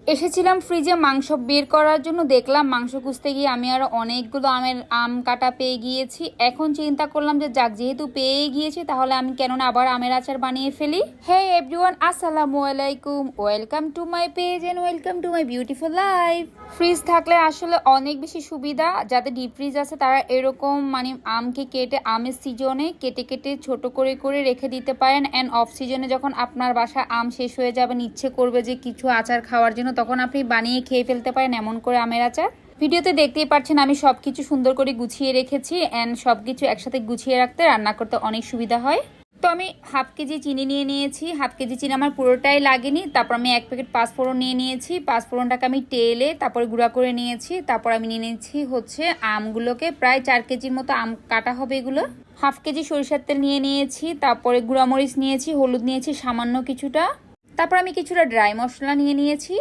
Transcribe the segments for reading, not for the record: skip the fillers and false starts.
এসেছিলাম ফ্রিজে মাংস বের করার জন্য, দেখলাম মাংস খুঁজতে গিয়ে আমি আরো অনেকগুলো আম কাটা পেয়ে গিয়েছি। এখন চিন্তা করলাম যে যাক, যেহেতু পেয়ে গিয়েছি তাহলে আমি কেন না আবার আমের আচার বানিয়ে ফেলি। হে এভরিওয়ান, আসসালামু আলাইকুম, welcome to my page and welcome to my beautiful life. Fridge থাকলে আসলে অনেক বেশি সুবিধা। যাদের ডিপ ফ্রিজ আছে তারা এরকম আমকে কেটে আমের সিজনে কেটে কেটে ছোট করে করে রেখে দিতে পারেন। অ্যান্ড অফ সিজনে যখন আপনার বাসায় আম শেষ হয়ে যাবে, ইচ্ছে করবে যে কিছু আচার খাওয়ার জন্য, তখন আপনি বানিয়ে খেয়ে ফেলতে পারেন এমন করে আমের আচার। ভিডিওতে দেখতেই পাচ্ছেন আমি সবকিছু সুন্দর করে গুছিয়ে রেখেছি। অ্যান্ড সবকিছু একসাথে গুছিয়ে রাখতে রান্না করতে অনেক সুবিধা হয়। তো আমি হাফ কেজি চিনি নিয়ে নিয়েছি। হাফ কেজি চিনি আমার পুরোটাই লাগেনি। তারপর আমি 1 প্যাকেট পাঁচফোড়ন নিয়ে নিয়েছি। পাঁচফোড়নটাকে আমি তেলে তারপরে গুঁড়া করে নিয়েছি। তারপর আমি নিয়ে নিয়েছি হচ্ছে আমগুলোকে, প্রায় 4 কেজির মতো আম কাটা হবে এগুলো। হাফ কেজি সরিষার তেল নিয়ে নিয়েছি। তারপরে গুঁড়ামরিচ নিয়েছি, হলুদ নিয়েছি সামান্য কিছুটা। তারপর আমি কিছুটা ড্রাই মশলা নিয়ে নিয়েছি।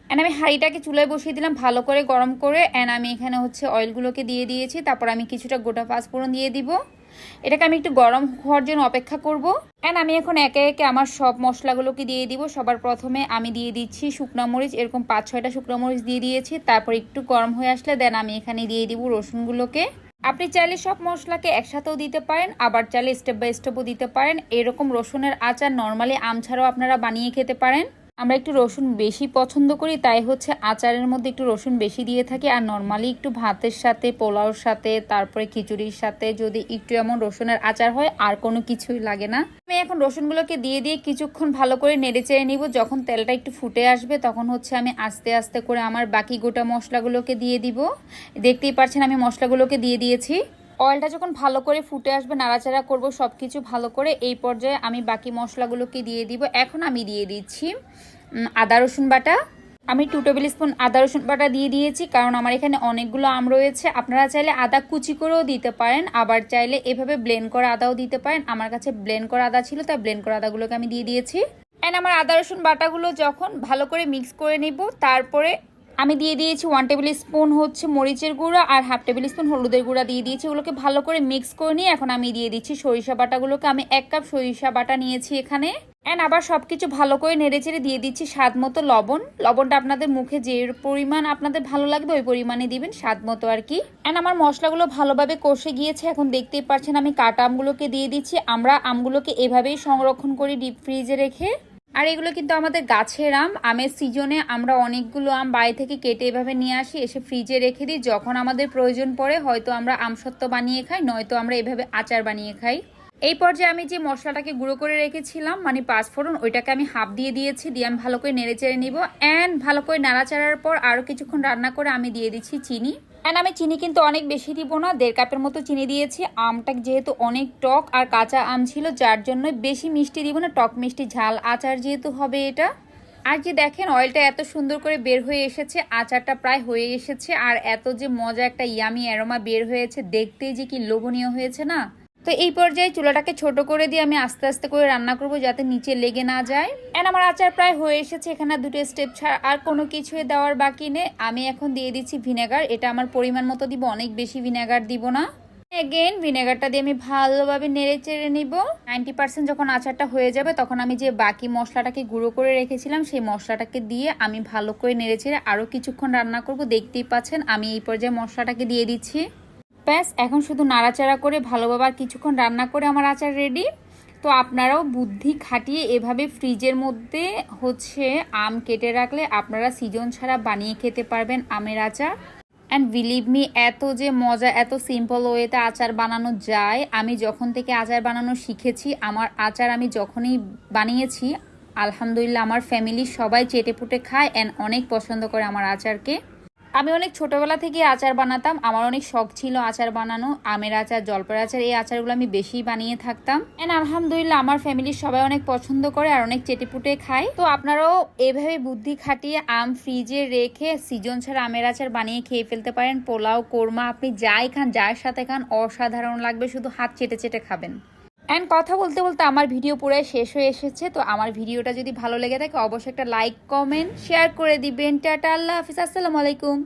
অ্যান্ড আমি হাঁড়িটাকে চুলায় বসিয়ে দিলাম ভালো করে গরম করে। অ্যান্ড আমি এখানে হচ্ছে অয়েলগুলোকে দিয়ে দিয়েছি। তারপর আমি কিছুটা গোটা পাঁচফোড়ন দিয়ে দিব। এটাকে আমি একটু গরম হওয়ার জন্য অপেক্ষা করব। অ্যান্ড আমি এখন একে একে আমার সব মশলাগুলোকে দিয়ে দিব। সবার প্রথমে আমি দিয়ে দিচ্ছি শুকনো মরিচ, এরকম 5-6টা শুকনো মরিচ দিয়ে দিয়েছি। তারপর একটু গরম হয়ে আসলে দেন আমি এখানে দিয়ে দিব রসুনগুলোকে। আপনি চাইলে সব মশলাকে একসাথেও দিতে পারেন, আবার চাইলে স্টেপ বাই স্টেপও দিতে পারেন। এরকম রসুনের আচার নর্মালি আম ছাড়াও আপনারা বানিয়ে খেতে পারেন। আমরা একটু রসুন বেশি পছন্দ করি, তাই হচ্ছে আচারের মধ্যে একটু রসুন বেশি দিয়ে থাকি। আর নর্মালি একটু ভাতের সাথে, পোলাওর সাথে, তারপরে খিচুড়ির সাথে যদি একটু এমন রসুনের আচার হয় আর কোনো কিছুই লাগে না। আমি এখন রসুনগুলোকে দিয়ে দিয়ে কিছুক্ষণ ভালো করে নেড়ে চেড়ে নিব। যখন তেলটা একটু ফুটে আসবে তখন হচ্ছে আমি আস্তে আস্তে করে আমার বাকি গোটা মশলাগুলোকে দিয়ে দিব। দেখতেই পাচ্ছেন আমি মশলাগুলোকে দিয়ে দিয়েছি। অয়েলটা যখন ভালো করে ফুটে আসবে, নাড়াচাড়া করব সব কিছু ভালো করে, এই পর্যায়ে আমি বাকি মশলাগুলোকে দিয়ে দিব। এখন আমি দিয়ে দিচ্ছি আদা রসুন বাটা। আমি 2 টেবিল স্পুন আদা রসুন বাটা দিয়ে দিয়েছি, কারণ আমার এখানে অনেকগুলো আম রয়েছে। আপনারা চাইলে আদা কুচি করেও দিতে পারেন, আবার চাইলে এভাবে ব্লেন্ড করা আদাও দিতে পারেন। আমার কাছে ব্লেন্ড করা আদা ছিল, তাই ব্লেন্ড করা আদাগুলোকে আমি দিয়ে দিয়েছি। অ্যান্ড আমার আদা রসুন বাটাগুলো যখন ভালো করে মিক্স করে নিব, তারপরে আমি দিয়ে দিয়েছি 1 টেবিল স্পুন হচ্ছে মরিচের গুঁড়া আর হাফ টেবিল স্পুন হলুদের গুঁড়া দিয়ে দিয়েছি। ওগুলোকে ভালো করে মিক্স করে নিয়ে এখন আমি দিয়ে দিচ্ছি সরিষা বাটাগুলোকে। আমি 1 কাপ সরিষা বাটা নিয়েছি এখানে। অ্যান্ড আবার সব কিছু ভালো করে নেড়েচেড়ে দিয়ে দিচ্ছি স্বাদ মতো লবণ। লবণটা আপনাদের মুখে যে পরিমাণ আপনাদের ভালো লাগবে ওই পরিমাণে দিবেন, স্বাদ মতো আর কি। অ্যান্ড আমার মশলাগুলো ভালোভাবে কষে গিয়েছে। এখন দেখতেই পাচ্ছেন আমি কাটা আমগুলোকে দিয়ে দিচ্ছি। আমরা আমগুলোকে এভাবেই সংরক্ষণ করি ডিপ ফ্রিজে রেখে। আর এগুলো কিন্তু আমাদের গাছের আম। আমের সিজনে আমরা অনেকগুলো আম বাড়ি থেকে কেটে এভাবে নিয়ে আসি, এসে ফ্রিজে রেখে দিই। যখন আমাদের প্রয়োজন পড়ে হয়তো আমরা আমসত্ত্ব বানিয়ে খাই, নয়তো আমরা এভাবে আচার বানিয়ে খাই। এই পর্যায়ে আমি যে মশলাটাকে গুঁড়ো করে রেখেছিলাম পাঁচফোড়ন, ওইটাকে আমি হাফ দিয়ে দিয়েছি। দিয়ে আমি ভালো করে নেড়ে চেড়ে নিব। অ্যান্ড ভালো করে নাড়াচাড়ার পর আরও কিছুক্ষণ রান্না করে আমি দিয়ে দিচ্ছি চিনি। অ্যান্ড আমি চিনি কিন্তু অনেক বেশি দিব না, 1.5 কাপের মতো চিনি দিয়েছি। আমটা যেহেতু অনেক টক আর কাঁচা আম ছিল, যার জন্য বেশি মিষ্টি দিব না, টক মিষ্টি ঝাল আচার যেহেতু হবে এটা। আর যে দেখেন অয়েলটা এত সুন্দর করে বের হয়ে এসেছে, আচারটা প্রায় হয়ে এসেছে। আর এত যে মজা একটা ইয়ামি অ্যারোমা বের হয়েছে, দেখতেই যে কি লোভনীয় হয়েছে না। তো এই পর্যায়ে চুলাটাকে ছোট করে দিয়ে আমি আস্তে আস্তে করে রান্না করব, যাতে নিচে লেগে না যায়। এন্ড আমার আচার প্রায় হয়ে এসেছে। এখানে 2টো স্টেপ ছাড়া আর কোনো কিছুই দেওয়ার বাকি নেই। আমি এখন দিয়ে দিচ্ছি ভিনেগার। এটা আমার পরিমাণ মতো দিব, অনেক বেশি ভিনেগার দিব না। এগেন ভিনেগারটা দিয়ে আমি ভালোভাবে নেড়ে চেড়ে নিব। 90% যখন আচারটা হয়ে যাবে তখন আমি যে বাকি মশলাটাকে গুঁড়ো করে রেখেছিলাম সেই মশলাটাকে দিয়ে আমি ভালো করে নেড়ে চেড়ে আরও কিছুক্ষণ রান্না করব। দেখতেই পাচ্ছেন আমি এই পর্যায়ে মশলাটাকে দিয়ে দিচ্ছি। ব্যাস এখন শুধু নাড়াচাড়া করে ভালোভাবে আর কিছুক্ষণ রান্না করে আমার আচার রেডি। তো আপনারাও বুদ্ধি খাটিয়ে এভাবে ফ্রিজের মধ্যে হচ্ছে আম কেটে রাখলে আপনারা সিজন ছাড়া বানিয়ে খেতে পারবেন আমের আচার। অ্যান্ড বিলিভ মি, এত যে মজা, এত সিম্পল ওয়েতে আচার বানানো যায়। আমি যখন থেকে আচার বানানো শিখেছি, আমার আচার আমি যখনই বানিয়েছি আলহামদুলিল্লাহ আমার ফ্যামিলির সবাই চেটেপুটে খায় অ্যান্ড অনেক পছন্দ করে আমার আচারকে। আমি অনেক ছোটবেলা থেকে আচার বানাতাম, আমার অনেক শখ ছিল আচার বানানো। আমের আচার, জলপাইয়ের আচার, এই আচারগুলো আমি বেশি বানিয়ে থাকতাম। এন্ড আলহামদুলিল্লাহ আমার ফ্যামিলির সবাই অনেক পছন্দ করে আর অনেক চেটেপুটে খায়। তো আপনারাও এভাবে বুদ্ধি খাটিয়ে আম ফ্রিজে রেখে সিজন ছাড়া আমের আচার বানিয়ে খেয়ে ফেলতে পারেন। পোলাও, কোরমা, আপনি যাই খান, যার সাথে খান অসাধারণ লাগবে, শুধু হাত চেটে চেটে খাবেন। অ্যান্ড কথা বলতে বলতে আমার ভিডিও পুরো শেষ হয়ে এসেছে। তো আমার ভিডিওটা যদি ভালো লেগে থাকে অবশ্যই একটা লাইক, কমেন্ট, শেয়ার করে দিবেন। টাটা, আল্লাহ হাফিজ, আসসালামু আলাইকুম।